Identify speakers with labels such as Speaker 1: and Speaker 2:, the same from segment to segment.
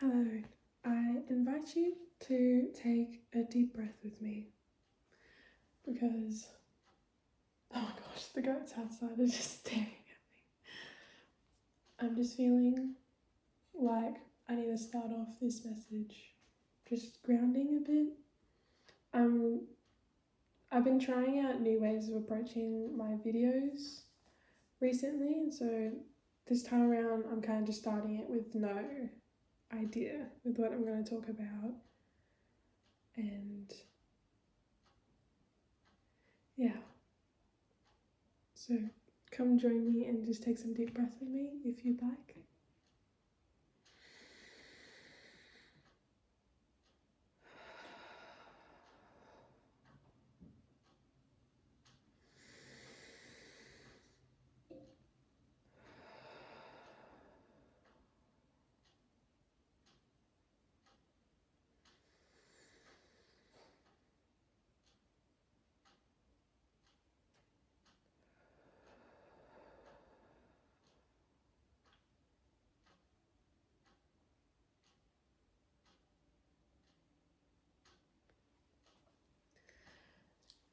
Speaker 1: Hello, I invite you to take a deep breath with me because, oh my gosh, the goats outside are just staring at me. I'm just feeling like I need to start off this message just grounding a bit. I've been trying out new ways of approaching my videos recently, and so this time around I'm kind of just starting it with no idea with what I'm going to talk about. And yeah, so come join me and just take some deep breaths with me if you'd like.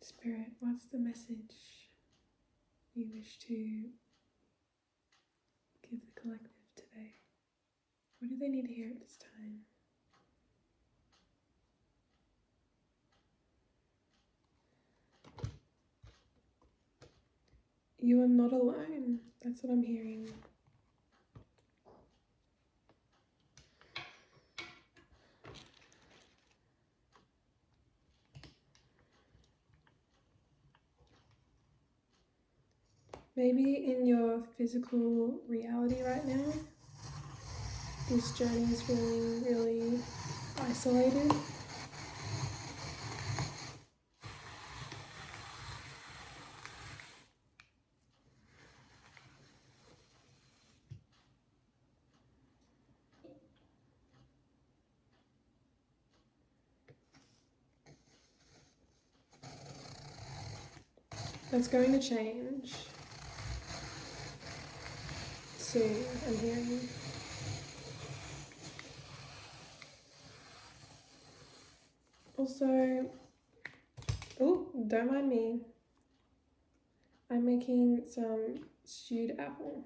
Speaker 1: Spirit, what's the message you wish to give the collective today? What do they need to hear at this time? You are not alone. That's what I'm hearing. Maybe in your physical reality right now, this journey is feeling really isolated. That's going to change soon, I'm hearing. Also, oh, don't mind me. I'm making some stewed apple.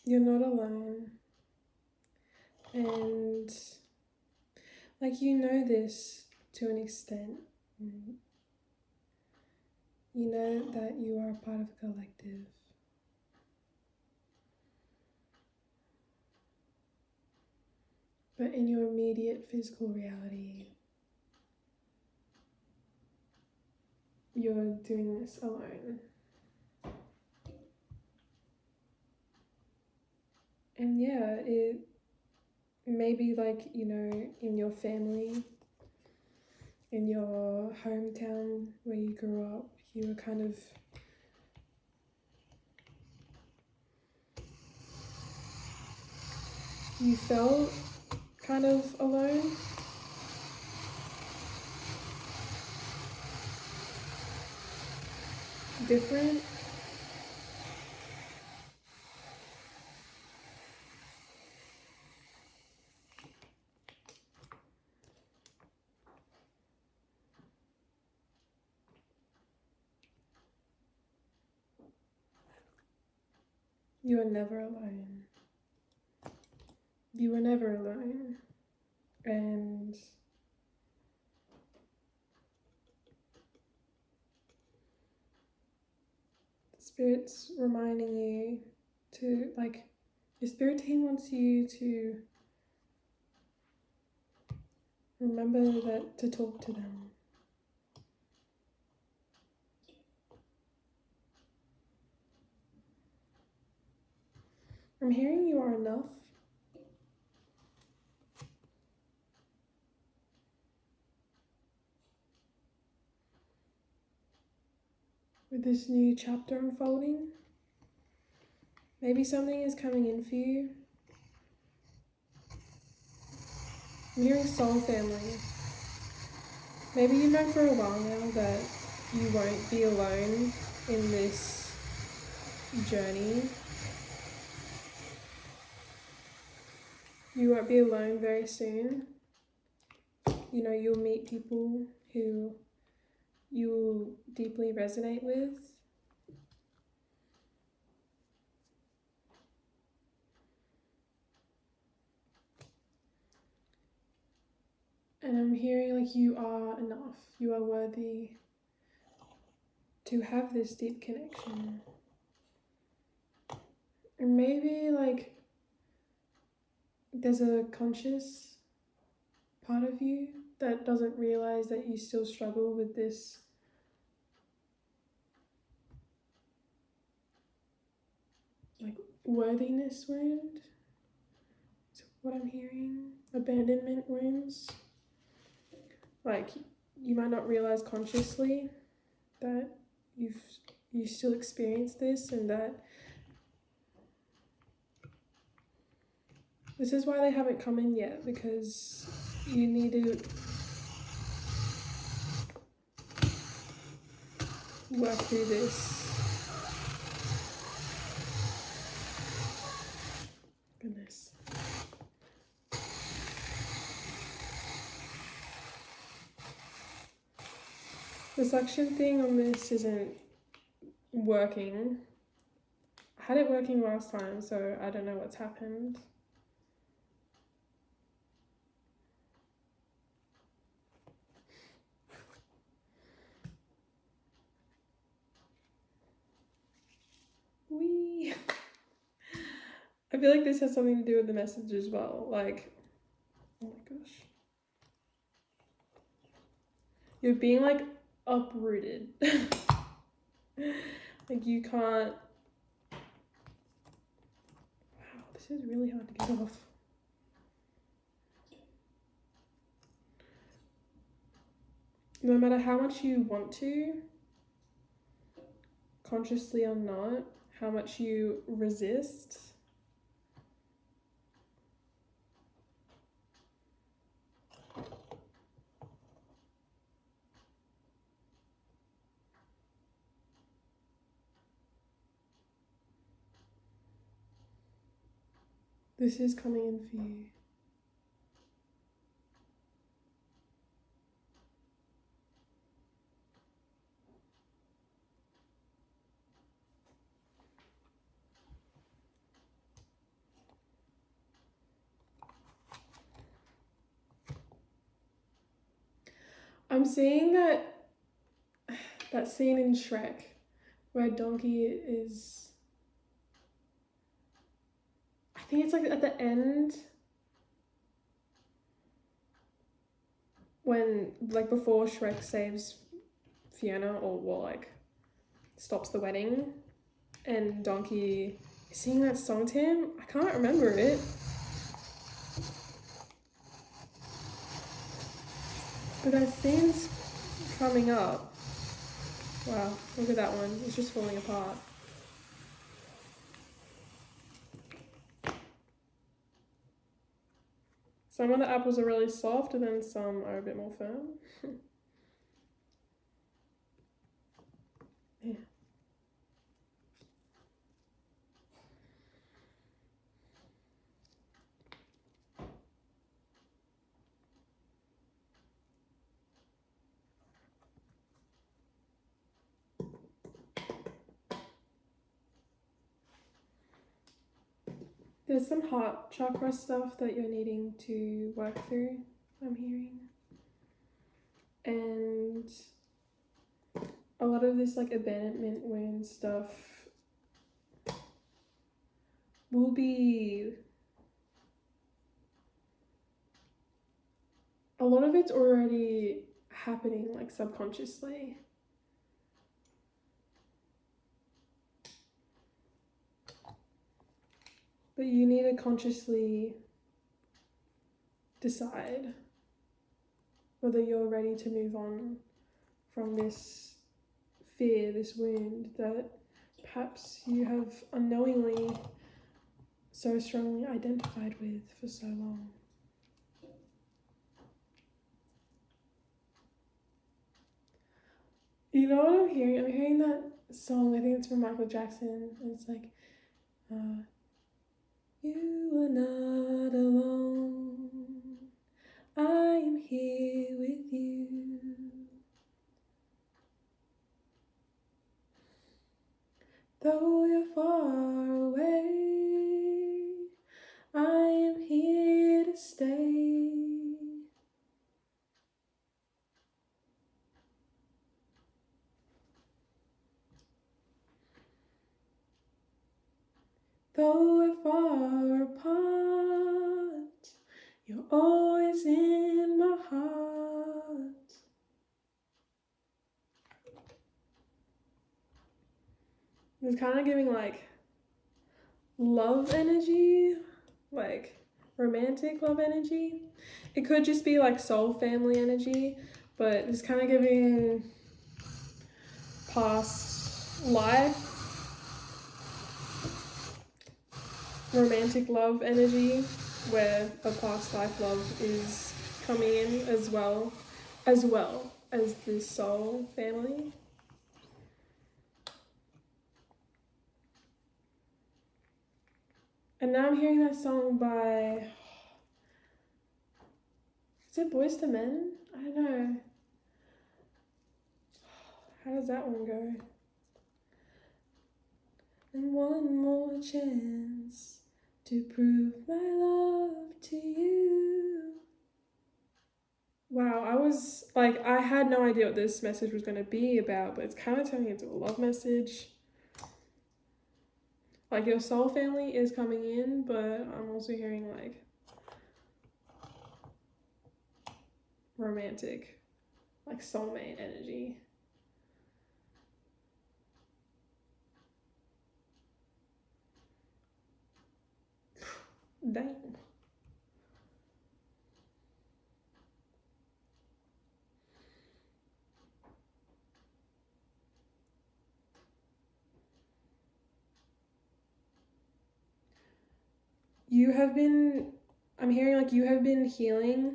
Speaker 1: You're not alone. And like, you know this to an extent. You know that you are a part of a collective. But in your immediate physical reality, you're doing this alone. And yeah, it may be like, you know, in your family, in your hometown where you grew up, you were kind of you felt kind of alone. Different. You are never alone. You were never alone. And Spirit's reminding you to, like, your spirit team wants you to remember that, to talk to them. I'm hearing you are enough. with this new chapter unfolding. Maybe something is coming in for you. I'm hearing soul family. Maybe you know for a while now that you won't be alone in this journey. You won't be alone very soon. You know, you'll meet people who you will deeply resonate with. And I'm hearing like you are enough. You are worthy to have this deep connection. And maybe like there's a conscious part of you that doesn't realize that you still struggle with this like worthiness wound. Is what I'm hearing. Abandonment wounds. Like you might not realize consciously that you still experience this, and that this is why they haven't come in yet, because you need to work through this. Goodness. The suction thing on this isn't working. I had it working last time, so I don't know what's happened. Wee. I feel like this has something to do with the message as well. Like, oh my gosh. You're being like uprooted. Like you can't. Wow, this is really hard to get off. No matter how much you want to, consciously or not, how much you resist, this is coming in for you. I'm seeing that scene in Shrek where Donkey is, I think it's like at the end when, like before Shrek saves Fiona, or well, like stops the wedding, and Donkey is singing that song to him. I can't remember it. But that scene's coming up. Wow, look at that one. It's just falling apart. Some of the apples are really soft and then some are a bit more firm. Yeah. There's some heart chakra stuff that you're needing to work through, I'm hearing. And a lot of this like abandonment wound stuff will be, a lot of it's already happening like subconsciously. But you need to consciously decide whether you're ready to move on from this fear, this wound that perhaps you have unknowingly so strongly identified with for so long. You know what I'm hearing? I'm hearing that song, I think it's from Michael Jackson, and it's like, you are not alone, I am here with you. Though you're far away, I am here to stay. Though we're far apart, you're always in my heart. It's kind of giving like love energy, like romantic love energy. It could just be like soul family energy, but it's kind of giving past life romantic love energy, where a past life love is coming in as well as this soul family. And now I'm hearing that song by, is it Boyz II Men? I don't know. How does that one go? And one more chance to prove my love to you. Wow, I had no idea what this message was going to be about, but it's kind of turning into a love message. Like, your soul family is coming in, but I'm also hearing like romantic, like soulmate energy. Dang. I'm hearing like you have been healing.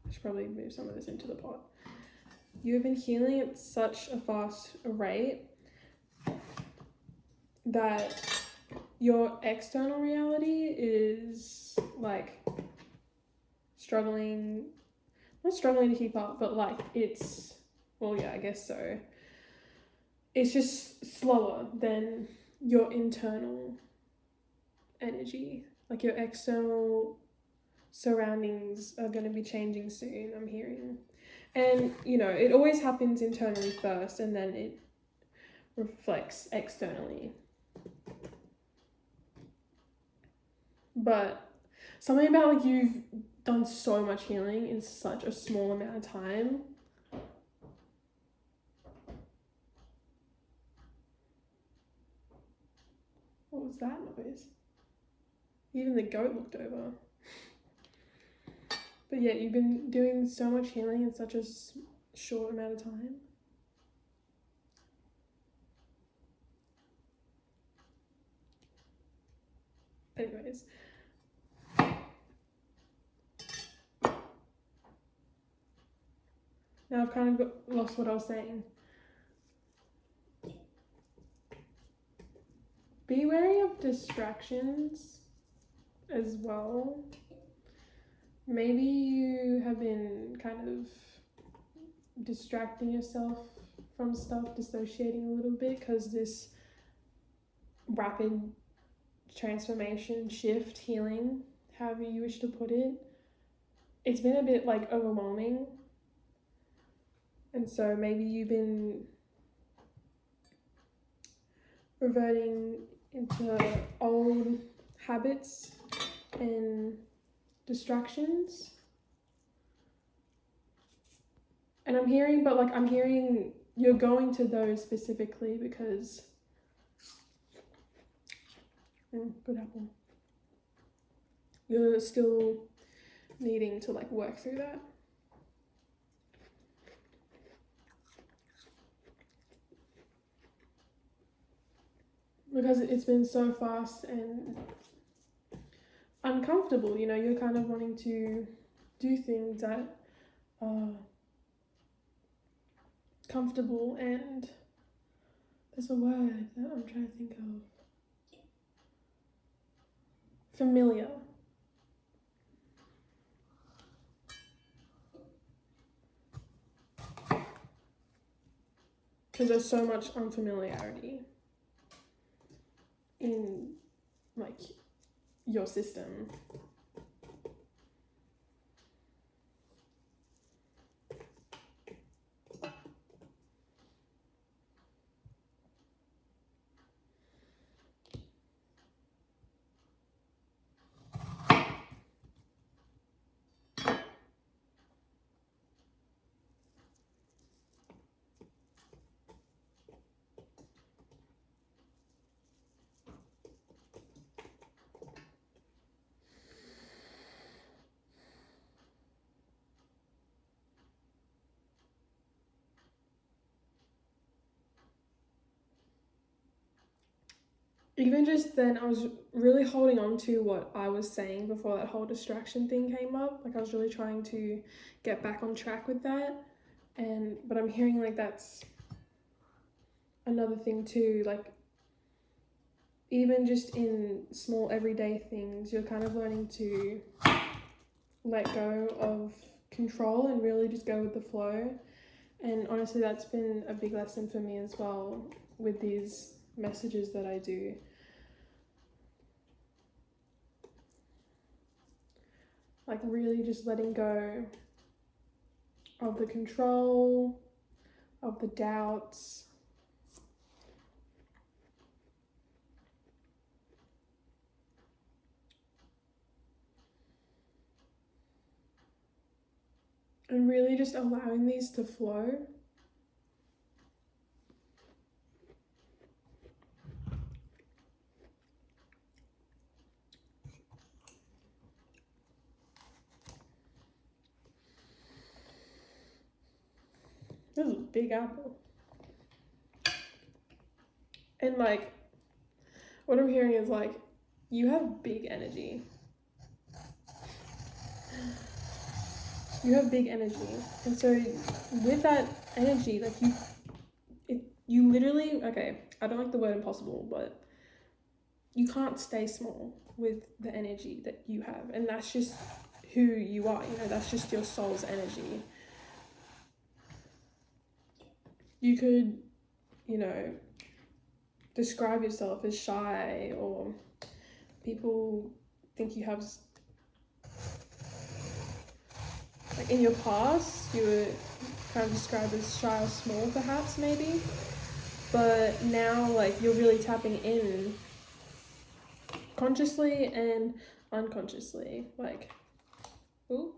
Speaker 1: I should probably move some of this into the pot. You have been healing at such a fast rate that your external reality is like not struggling to keep up, but like I guess so. It's just slower than your internal energy. Like your external surroundings are going to be changing soon, I'm hearing. And, it always happens internally first and then it reflects externally. But something about like you've done so much healing in such a small amount of time. What was that noise? Even the goat looked over. But yeah, you've been doing so much healing in such a short amount of time. Anyways. Now I've kind of lost what I was saying. Be wary of distractions as well. Maybe you have been kind of distracting yourself from stuff, dissociating a little bit, because this rapid transformation, shift, healing, however you wish to put it, it's been a bit like overwhelming. And so maybe you've been reverting into old habits and distractions. And I'm hearing you're going to those specifically because good apple. You're still needing to like work through that. because it's been so fast and uncomfortable. You know, you're kind of wanting to do things that are comfortable and there's a word that I'm trying to think of. Familiar. Because there's so much unfamiliarity in like your system. Even just then, I was really holding on to what I was saying before that whole distraction thing came up. Like I was really trying to get back on track with that. But I'm hearing like that's another thing too. Like even just in small everyday things, you're kind of learning to let go of control and really just go with the flow. And honestly, that's been a big lesson for me as well with these messages that I do. Like really just letting go of the control, of the doubts. And really just allowing these to flow. This is a big apple. And like, what I'm hearing is like, you have big energy. You have big energy. And so with that energy, like you literally, okay, I don't like the word impossible, but you can't stay small with the energy that you have. And that's just who you are, you know, that's just your soul's energy. You could, you know, describe yourself as shy, or people think you have, like in your past, you were kind of described as shy or small perhaps, maybe. But now, like, you're really tapping in consciously and unconsciously. Like, ooh,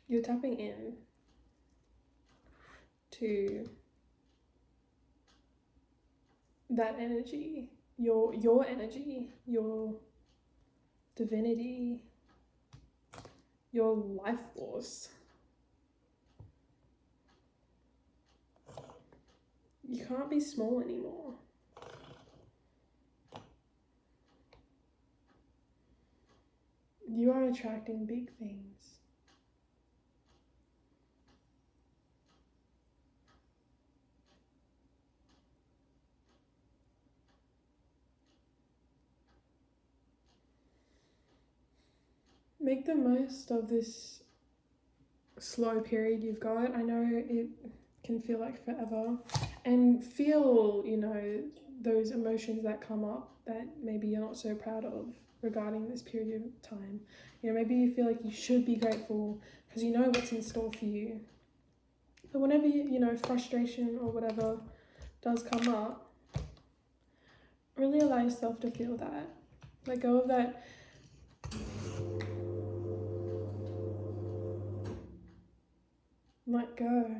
Speaker 1: you're tapping in to that energy, your energy, your divinity, your life force. You can't be small anymore. You are attracting big things. Make the most of this slow period you've got. I know it can feel like forever, and feel, you know, those emotions that come up that maybe you're not so proud of regarding this period of time. You know, maybe you feel like you should be grateful because you know what's in store for you. But whenever you know, frustration or whatever does come up, really allow yourself to feel that. Let go of that. Let go.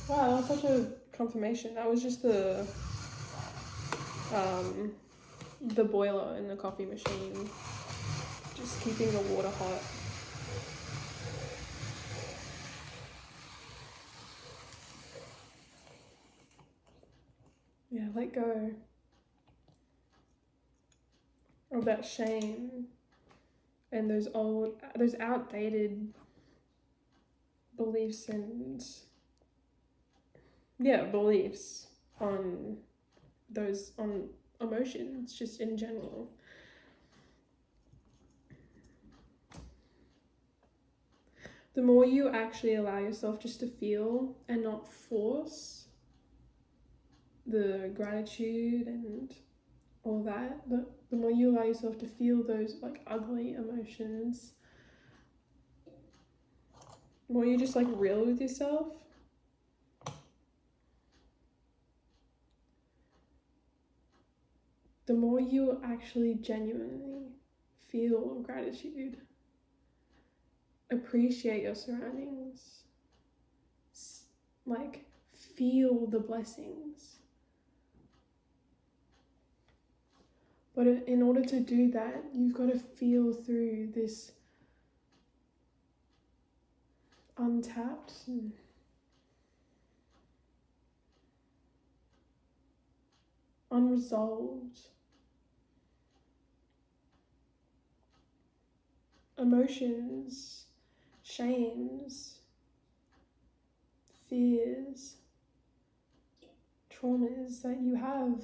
Speaker 1: Wow, that was such a confirmation. That was just the boiler in the coffee machine, just keeping the water hot. Yeah, let go of that shame and those outdated beliefs and beliefs on emotions just in general. The more you actually allow yourself just to feel and not force the gratitude and all that, the more you allow yourself to feel those like ugly emotions, the more you just like real with yourself, the more you actually genuinely feel gratitude, appreciate your surroundings, like feel the blessings. But in order to do that, you've got to feel through this untapped and unresolved emotions, shames, fears, traumas that you have.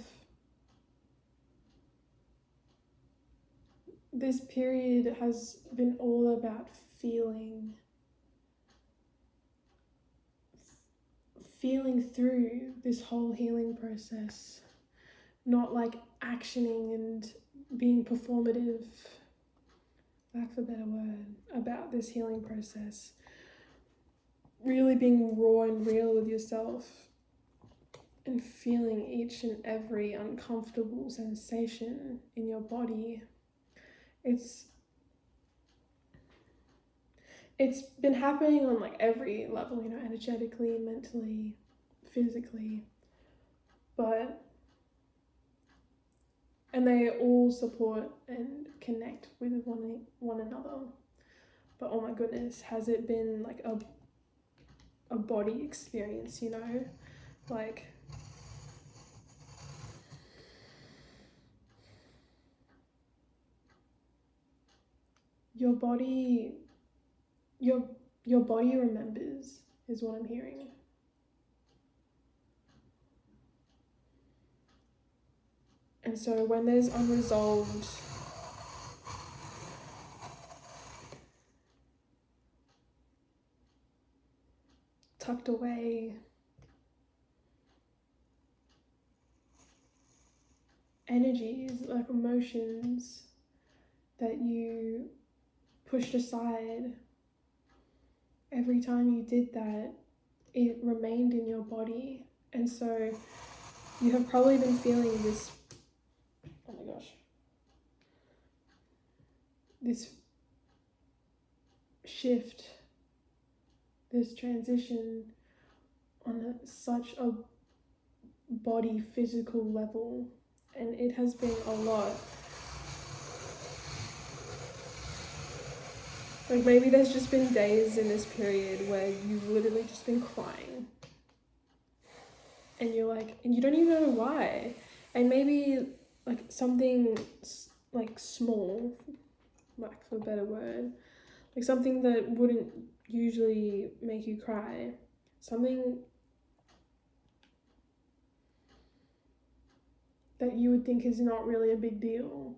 Speaker 1: This period has been all about feeling through this whole healing process, not like actioning and being performative, lack of a better word, about this healing process. Really being raw and real with yourself and feeling each and every uncomfortable sensation in your body. It's been happening on like every level, you know, energetically, mentally, physically, and they all support and connect with one another. But oh my goodness, has it been like a body experience, you know? Like, your body remembers, is what I'm hearing. And so when there's unresolved tucked away energies, like emotions that you pushed aside, every time you did that, it remained in your body. And so you have probably been feeling this, oh my gosh, this shift, this transition on such a body physical level, and it has been a lot. Like maybe there's just been days in this period where you've literally just been crying and you're like, and you don't even know why. And maybe like something like small, lack of a better word, like something that wouldn't usually make you cry, something that you would think is not really a big deal,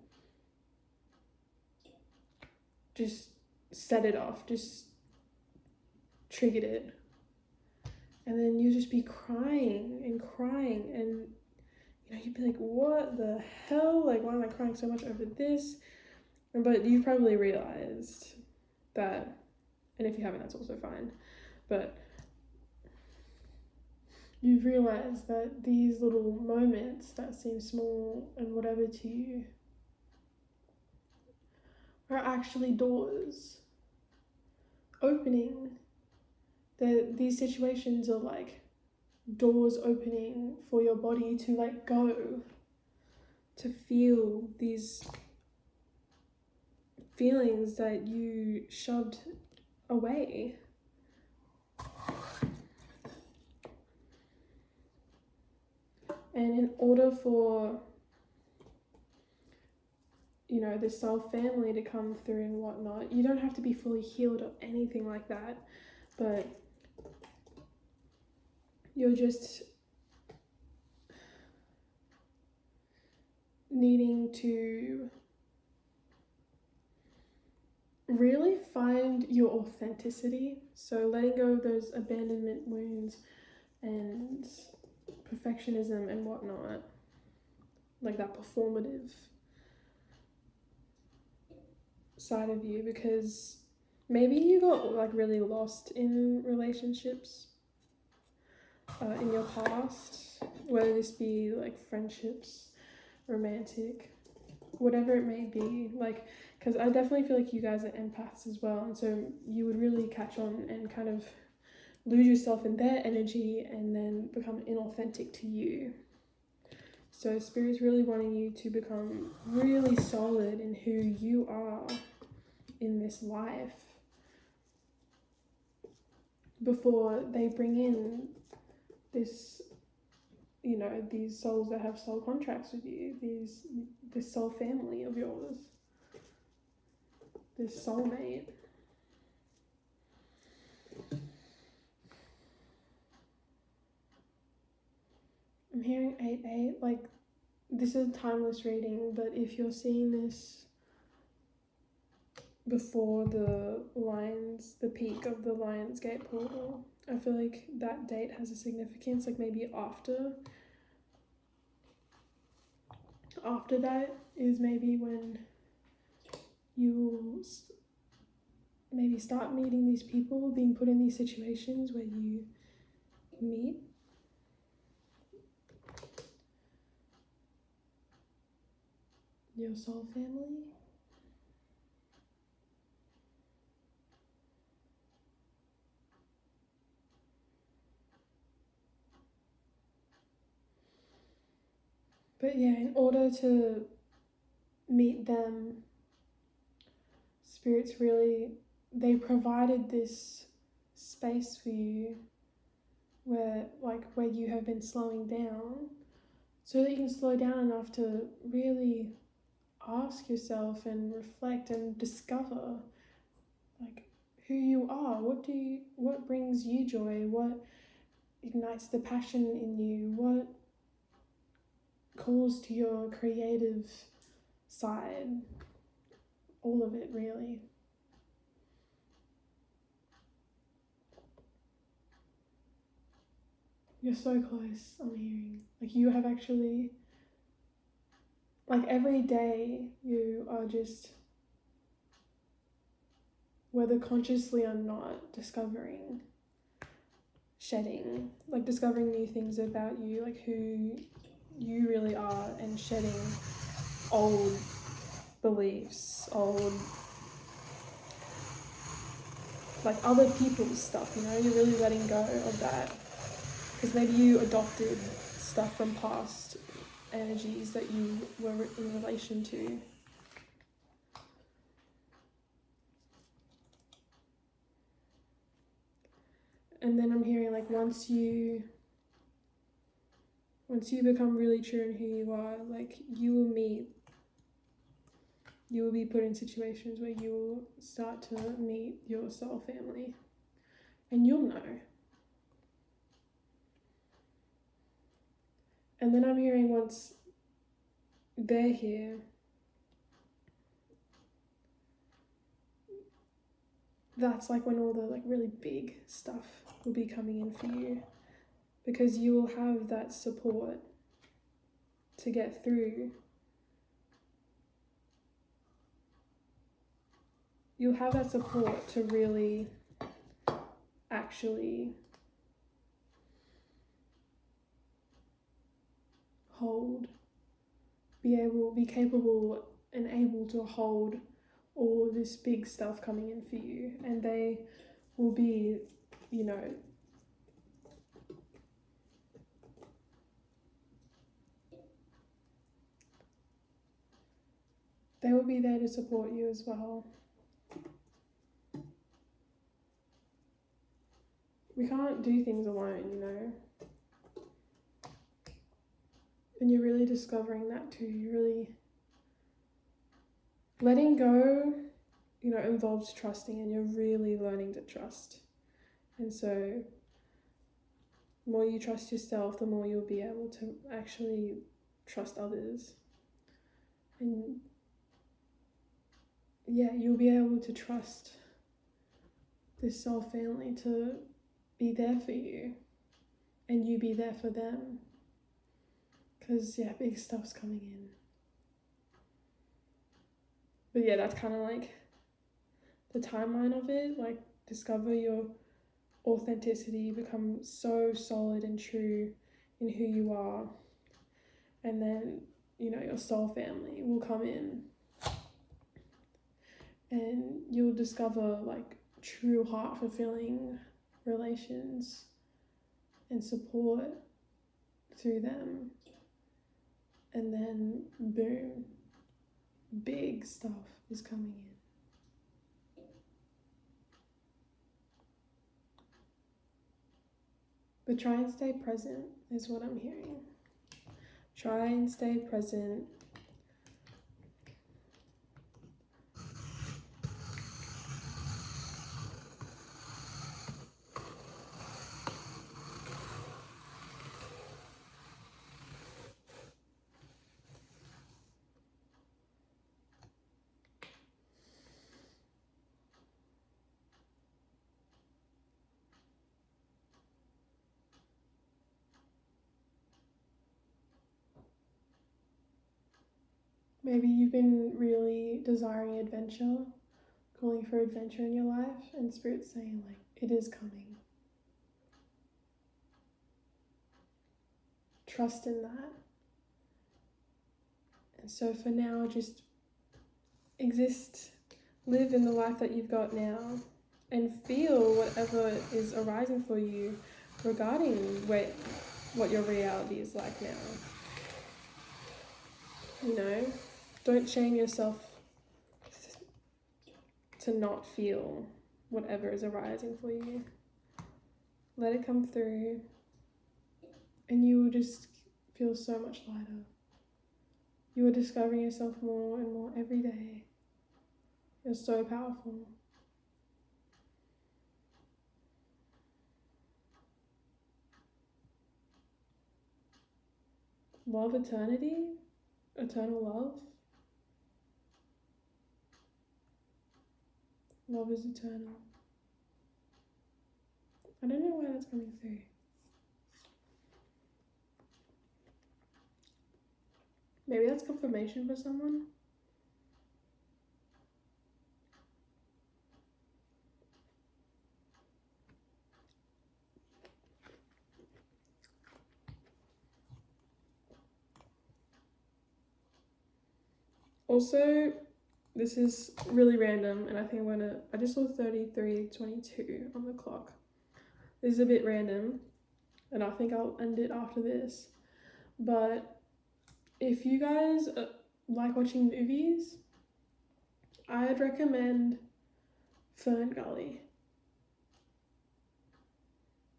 Speaker 1: just set it off, just triggered it. And then you just be crying and you know, you'd be like, what the hell? Like, why am I crying so much over this? But you've probably realized that, and if you haven't, that's also fine. But you've realized that these little moments that seem small and whatever to you are actually doors opening. These situations are like doors opening for your body to let go, to feel these feelings that you shoved away. And in order for, you know, the soul family to come through and whatnot, you don't have to be fully healed or anything like that, but you're just needing to really find your authenticity. So letting go of those abandonment wounds and perfectionism and whatnot, like that performative side of you, because maybe you got like really lost in relationships in your past, whether this be like friendships, romantic, whatever it may be, like, because I definitely feel like you guys are empaths as well, and so you would really catch on and kind of lose yourself in their energy and then become inauthentic to you. So Spirit's really wanting you to become really solid in who you are in this life before they bring in this, you know, these souls that have soul contracts with you, this soul family of yours, this soulmate. I'm hearing 8-8, like, this is a timeless reading, but if you're seeing this before the peak of the Lionsgate portal, I feel like that date has a significance, like maybe after that is maybe when you will maybe start meeting these people, being put in these situations where you meet your soul family. But yeah, in order to meet them, Spirit's really, they provided this space for you where you have been slowing down, so that you can slow down enough to really ask yourself and reflect and discover like who you are, what brings you joy, what ignites the passion in you, what calls to your creative side, all of it really. You're so close, I'm hearing. Like you have actually, like every day you are just, whether consciously or not, discovering, shedding, like discovering new things about you, like who you really are, and shedding old beliefs, old, like other people's stuff, you know, you're really letting go of that. Because maybe you adopted stuff from past energies that you were in relation to. And then I'm hearing like once you become really true in who you are, like you will be put in situations where you will start to meet your soul family. And you'll know. And then I'm hearing once they're here, that's like when all the like really big stuff will be coming in for you, because you will have that support to get through. You'll have that support to really actually hold, be capable and able to hold all of this big stuff coming in for you. And they will be, you know, they will be there to support you as well. We can't do things alone, you know. And you're really discovering that too. You're really letting go, involves trusting, and you're really learning to trust. And so the more you trust yourself, the more you'll be able to actually trust others. And yeah, you'll be able to trust this soul family to be there for you and you be there for them. Because, yeah, big stuff's coming in. But yeah, that's kind of like the timeline of it. Like, discover your authenticity, become so solid and true in who you are. And then, your soul family will come in. And you'll discover, like, true heart-fulfilling relations and support through them. And then, boom, big stuff is coming in. But try and stay present is what I'm hearing. Try and stay present. Maybe you've been really desiring adventure, calling for adventure in your life, and Spirit's saying, like, it is coming. Trust in that. And so for now, just exist, live in the life that you've got now, and feel whatever is arising for you regarding what your reality is like now. Don't shame yourself to not feel whatever is arising for you. Let it come through, and you will just feel so much lighter. You are discovering yourself more and more every day. You're so powerful. Love eternity, eternal love. Love is eternal. I don't know why that's coming through. Maybe that's confirmation for someone. Also, this is really random, and I think I just saw 33:22 on the clock. This is a bit random, and I think I'll end it after this. But if you guys like watching movies, I'd recommend Fern Gully.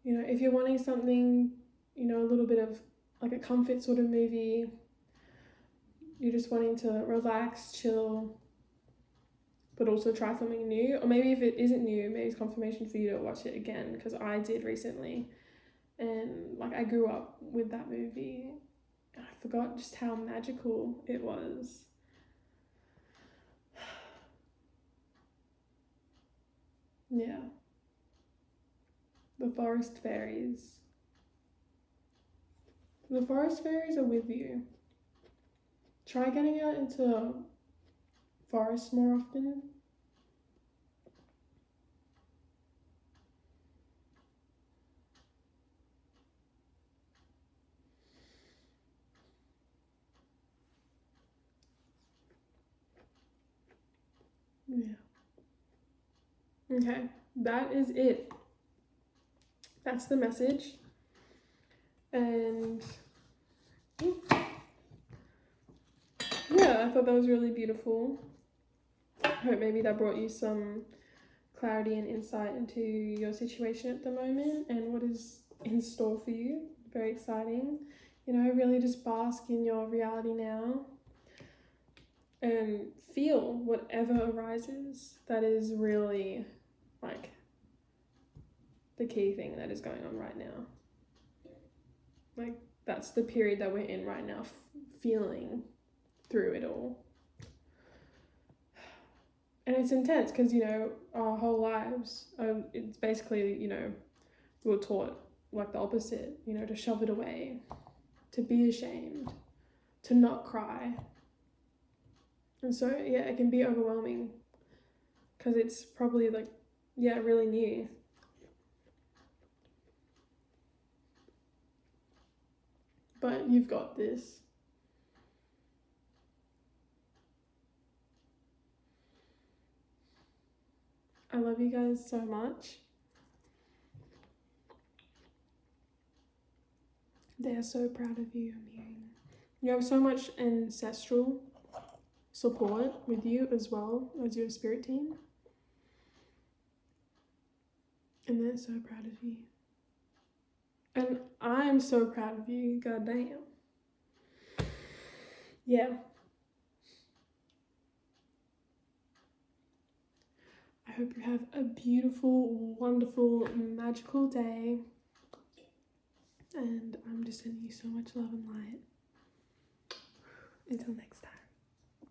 Speaker 1: If you're wanting something, a little bit of like a comfort sort of movie, you're just wanting to relax, chill, but also try something new. Or maybe if it isn't new, maybe it's confirmation for you to watch it again, because I did recently. And like, I grew up with that movie. I forgot just how magical it was. Yeah. The forest fairies. The forest fairies are with you. Try getting out into forests more often. Yeah. Okay, that is it. That's the message. And yeah, I thought that was really beautiful. I hope maybe that brought you some clarity and insight into your situation at the moment and what is in store for you. Very exciting. You know, really just bask in your reality now and feel whatever arises. That is really like the key thing that is going on right now. Like, that's the period that we're in right now, feeling through it all. And it's intense because, you know, our whole lives, it's basically, you know, we were taught like the opposite, you know, to shove it away, to be ashamed, to not cry. And so, yeah, it can be overwhelming because it's probably like, yeah, really new. But you've got this. I love you guys so much. They are so proud of you, I'm hearing. You have so much ancestral support with you as well as your spirit team. And they're so proud of you. And I'm so proud of you, goddamn. Yeah. I hope you have a beautiful, wonderful, magical day. And I'm just sending you so much love and light. Until next time.